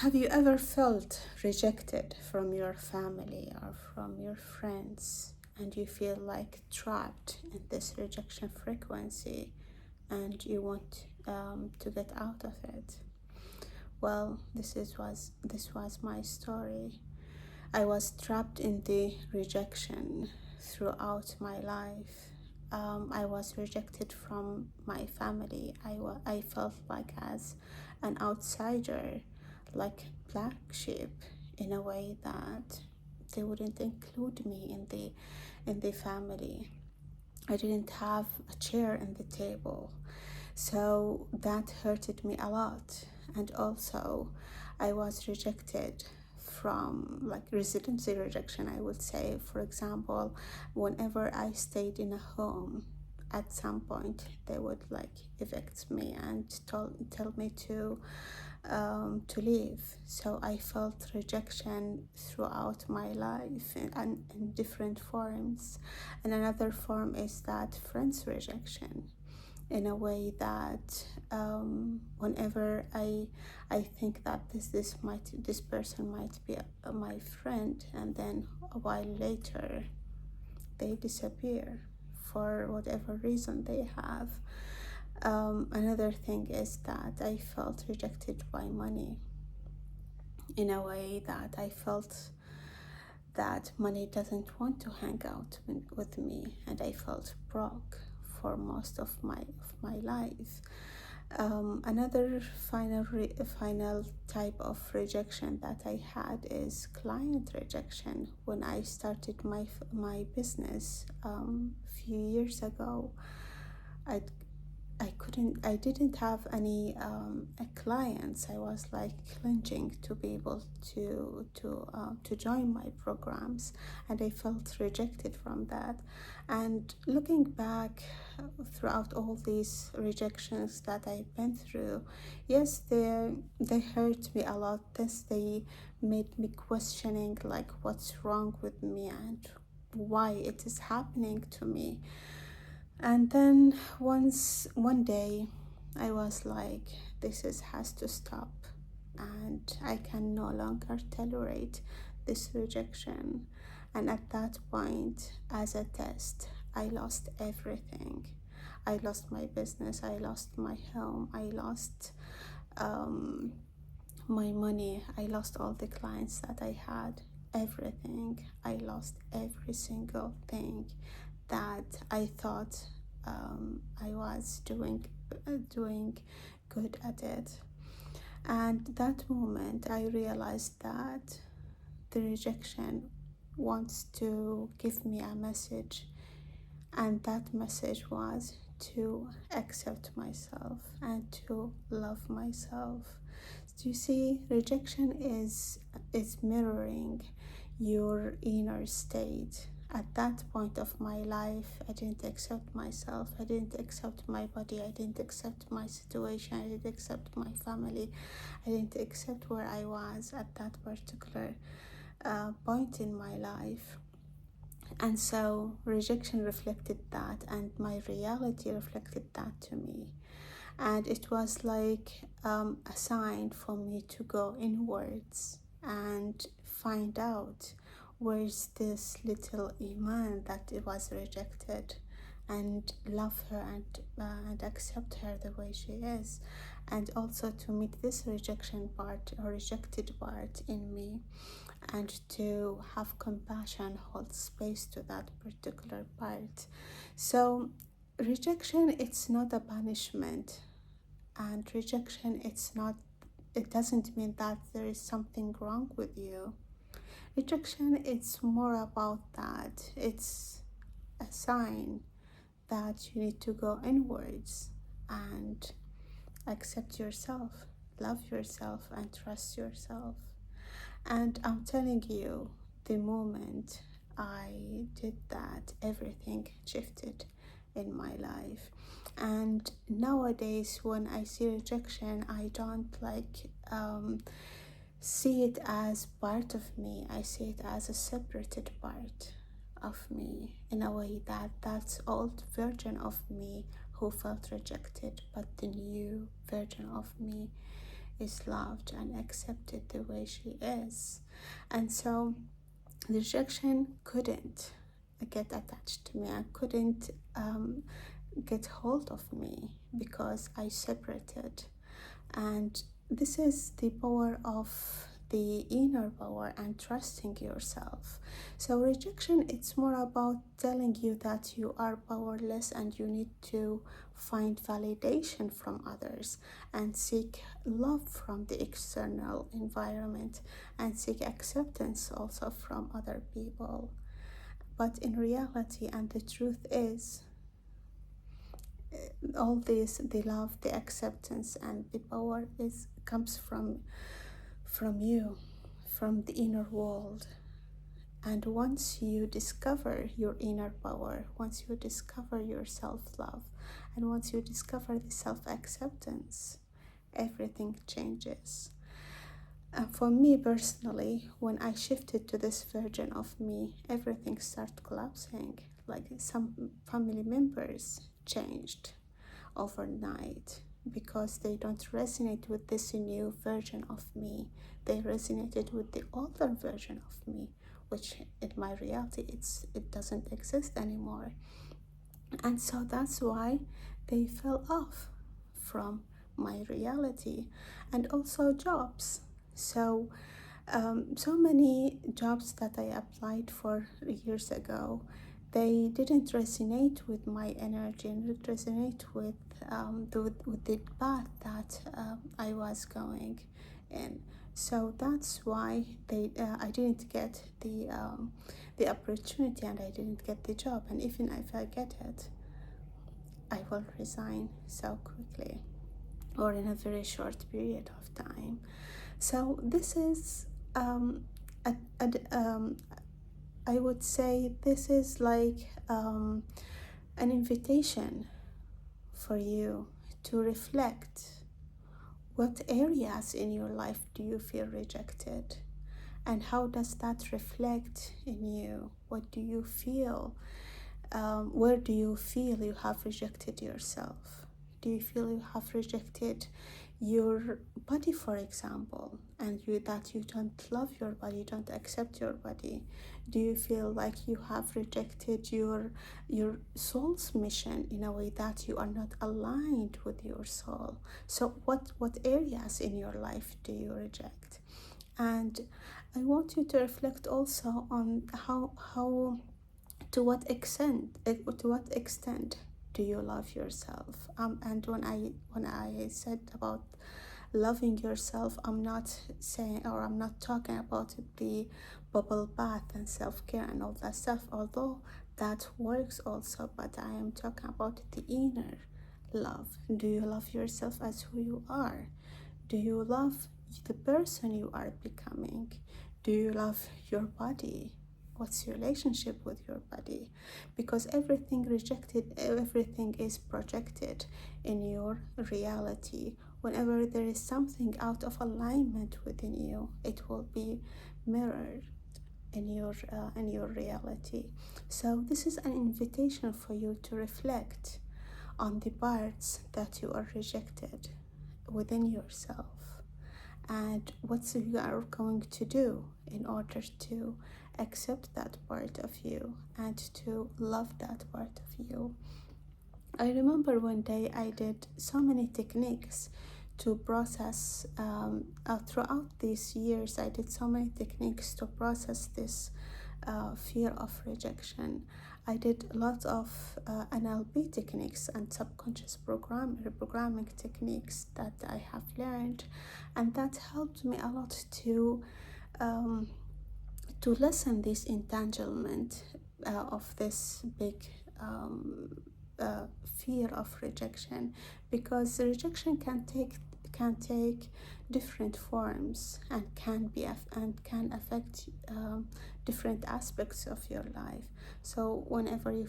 Have you ever felt rejected from your family or from your friends, and you feel like trapped in this rejection frequency and you want to get out of it? Well, this was my story. I was trapped in the rejection throughout my life. I was rejected from my family. I felt like as an outsider, like black sheep, in a way that they wouldn't include me in the family. I didn't have a chair in the table. So that hurted me a lot. And also, I was rejected from like residency rejection, I would say. For example, whenever I stayed in a home, at some point they would like evict me and tell me to leave. So I felt rejection throughout my life in different forms. And another form is that friends rejection, in a way that whenever I think that this person might be my friend, and then a while later they disappear for whatever reason they have. Another thing is that I felt rejected by money, in a way that I felt that money doesn't want to hang out with me, and I felt broke for most of my life. Another final type of rejection that I had is client rejection. When I started my business a few years ago, I I didn't have any clients. I was like clenching to be able to join my programs, and I felt rejected from that. And looking back throughout all these rejections that I've been through, yes, they hurt me a lot. They made me questioning like what's wrong with me and why it is happening to me. And then one day I was like, has to stop, and I can no longer tolerate this rejection. And at that point, as a test, I lost everything. I lost my business, I lost my home, I lost my money, I lost all the clients that I had, everything. I lost every single thing that I thought I was doing good at it. And that moment, I realized that the rejection wants to give me a message, and that message was to accept myself and to love myself. So you see, rejection is mirroring your inner state. At that point of my life, I didn't accept myself, I didn't accept my body, I didn't accept my situation, I didn't accept my family, I didn't accept where I was at that particular point in my life. And so rejection reflected that, and my reality reflected that to me. And it was like a sign for me to go inwards and find out where's this little Iman that it was rejected, and love her and accept her the way she is, and also to meet this rejection part or rejected part in me, and to have compassion, hold space to that particular part. So rejection, it's not a punishment, and rejection, it doesn't mean that there is something wrong with you. Rejection, it's more about that. It's a sign that you need to go inwards and accept yourself, love yourself, and trust yourself. And I'm telling you, the moment I did that, everything shifted in my life. And nowadays, when I see rejection, I don't see it as part of me. I see it as a separated part of me, in a way that that's old version of me who felt rejected, but the new version of me is loved and accepted the way she is. And so the rejection couldn't get attached to me. I couldn't get hold of me because I separated. And this is the power of the inner power and trusting yourself. So rejection, it's more about telling you that you are powerless and you need to find validation from others and seek love from the external environment and seek acceptance also from other people. But in reality, and the truth is, all this, the love, the acceptance, and the power comes from you, from the inner world. And once you discover your inner power, once you discover your self-love, and once you discover the self-acceptance, everything changes. And for me personally, when I shifted to this version of me, everything started collapsing. Like some family members changed overnight because they don't resonate with this new version of me. They resonated with the older version of me, which in my reality it doesn't exist anymore. And so that's why they fell off from my reality. And also jobs. So so many jobs that I applied for years ago, they didn't resonate with my energy and didn't resonate with the path that I was going in. So that's why I didn't get the opportunity and I didn't get the job. And even if I get it, I will resign so quickly or in a very short period of time. So this is a, I would say this is like an invitation for you to reflect. What areas in your life do you feel rejected? And how does that reflect in you? What do you feel? Where do you feel you have rejected yourself? Do you feel you have rejected your body, for example, and that you don't love your body, don't accept your body? Do you feel like you have rejected your soul's mission in a way that you are not aligned with your soul? So what areas in your life do you reject? And I want you to reflect also on how to what extent do you love yourself? And when I said about loving yourself, I'm not saying, or I'm not talking about the bubble bath and self-care and all that stuff, although that works also, but I am talking about the inner love. Do you love yourself as who you are? Do you love the person you are becoming? Do you love your body? What's your relationship with your body? Because everything is projected in your reality. Whenever there is something out of alignment within you, it will be mirrored in your reality. So this is an invitation for you to reflect on the parts that you are rejected within yourself, and what you are going to do in order to accept that part of you and to love that part of you. I remember one day I did so many techniques to process throughout these years. I did so many techniques to process this fear of rejection. I did lots of NLP techniques and subconscious reprogramming techniques that I have learned, and that helped me a lot to lessen this entanglement of this big fear of rejection, because rejection can take different forms and can affect different aspects of your life. So whenever you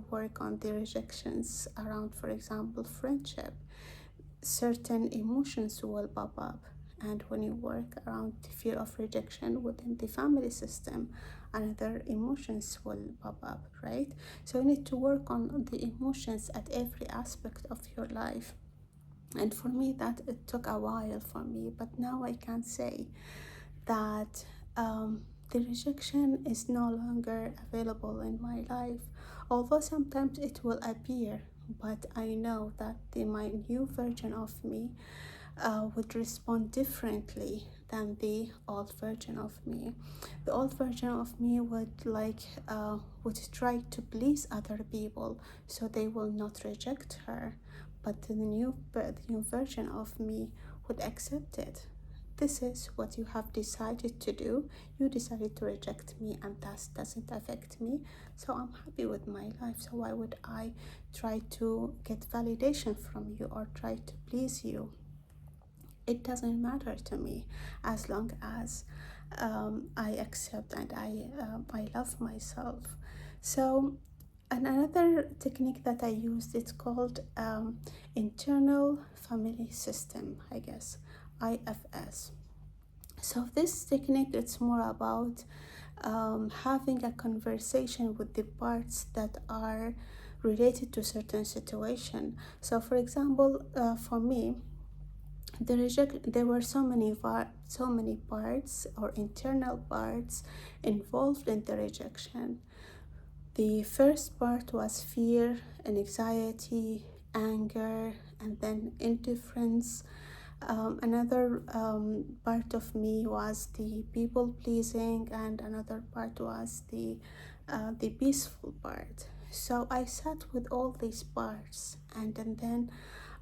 work on the rejections around, for example, friendship, certain emotions will pop up. And when you work around the fear of rejection within the family system, another emotions will pop up, right? So you need to work on the emotions at every aspect of your life. And for me, that it took a while for me, but now I can say that the rejection is no longer available in my life, although sometimes it will appear. But I know that my new version of me would respond differently than the old version of me. The old version of me would try to please other people so they will not reject her, but the new version of me would accept it. This is what you have decided to do. You decided to reject me, and that doesn't affect me. So I'm happy with my life. So why would I try to get validation from you or try to please you? It doesn't matter to me as long as I accept and I love myself. So another technique that I used, it's called internal family system, I guess, IFS. So this technique, it's more about having a conversation with the parts that are related to certain situation. So for example, for me, there were so many parts or internal parts involved in the rejection. The first part was fear and anxiety, anger, and then indifference. Another part of me was the people pleasing, and another part was the peaceful part. So I sat with all these parts, and then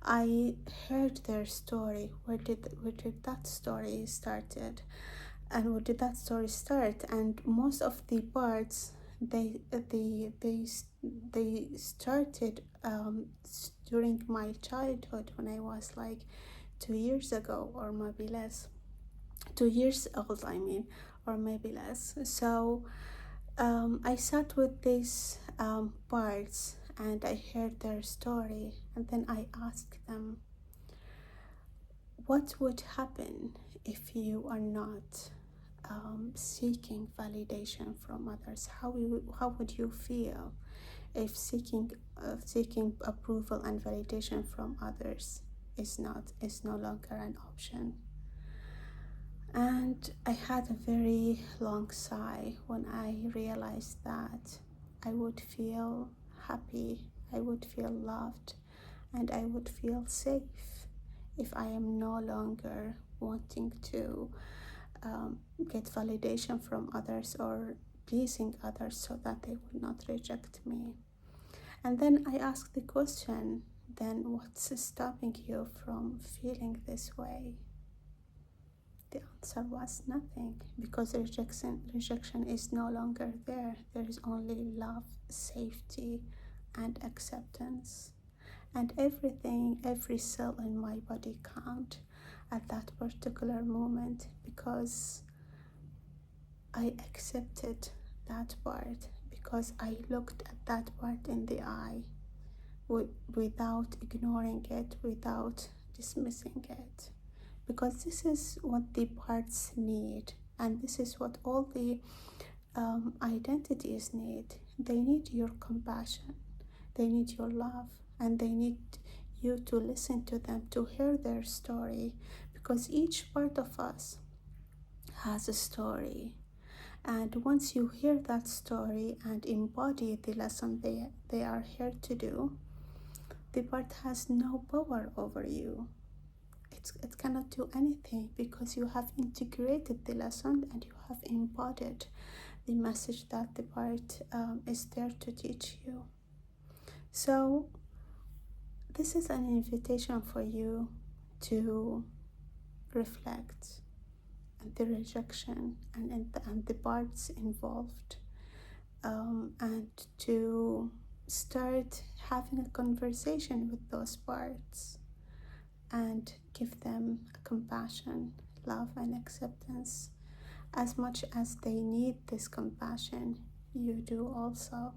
I heard their story. Where did that story started, and where did that story start? And most of the parts, they started during my childhood, when I was like 2 years ago, or maybe less. 2 years old, I mean, or maybe less. So I sat with these parts and I heard their story, and then I asked them, what would happen if you are not seeking validation from others? How would you feel if seeking approval and validation from others is no longer an option? And I had a very long sigh when I realized that I would feel happy, I would feel loved, and I would feel safe if I am no longer wanting to get validation from others or pleasing others so that they will not reject me. And then I asked the question, then what's stopping you from feeling this way? The answer was nothing, because rejection is no longer there. There is only love, safety, and acceptance. And every cell in my body count at that particular moment, because I accepted that part, because I looked at that part in the eye without ignoring it, without dismissing it. Because this is what the parts need, and this is what all the identities need. They need your compassion, they need your love, and they need you to listen to them, to hear their story, because each part of us has a story. And once you hear that story and embody the lesson they are here to do, the part has no power over you. It cannot do anything, because you have integrated the lesson and you have embodied the message that the part is there to teach you. So this is an invitation for you to reflect on the rejection and the parts involved, and to start having a conversation with those parts and give them compassion, love, and acceptance. As much as they need this compassion, you do also.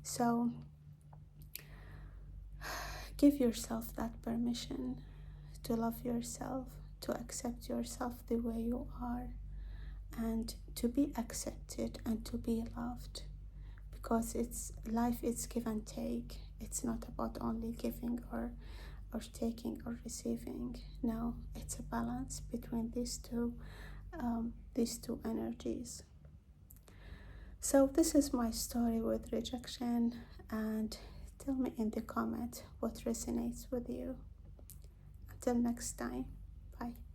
So give yourself that permission to love yourself, to accept yourself the way you are, and to be accepted and to be loved, because it's life, it's give and take. It's not about only giving or or taking or receiving. No, it's a balance between these two energies. So this is my story with rejection, and tell me in the comment what resonates with you. Until next time, bye.